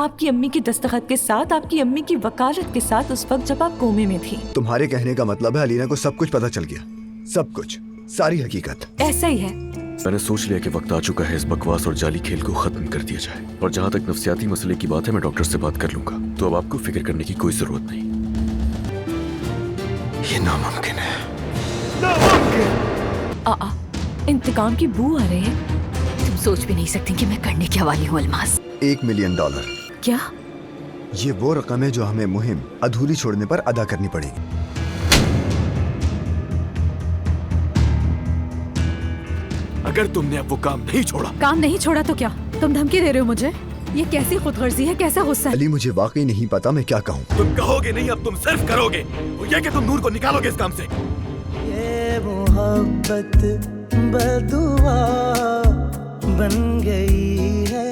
आपकी अम्मी की दस्तखत के साथ, आपकी अम्मी की वकालत के साथ, उस वक्त जब आप कोमे में थी। तुम्हारे कहने का मतलब है अलीना को सब कुछ पता चल गया, सब कुछ, सारी हकीकत। ऐसा ही है। मैंने सोच लिया कि वक्त आ चुका है इस बकवास और जाली खेल को खत्म कर दिया जाए। और जहाँ तक नफ्सियाती मसले की बात है, मैं डॉक्टर से बात कर लूंगा, तो अब आपको फिक्र करने की कोई जरूरत नहीं। ये नामुमकिन है। इंतकाम की बू आ रही है। तुम सोच भी नहीं सकती कि मैं करने क्या वाली हूँ अल्मास। $1 मिलियन। क्या? ये वो रकम है जो हमें मुहिम अधूरी छोड़ने पर अदा करनी पड़ेगी। अगर तुमने अब वो काम नहीं छोड़ा। काम नहीं छोड़ा तो क्या? तुम धमकी दे रहे हो मुझे? ये कैसी खुदगर्जी है, कैसा गुस्सा है? अली मुझे वाकई नहीं पता मैं क्या कहूँ। तुम कहोगे नहीं, अब तुम सिर्फ करोगे। वो ये कि तुम नूर को निकालोगे इस काम से। ये मोहब्बत बदुआ बन गई है।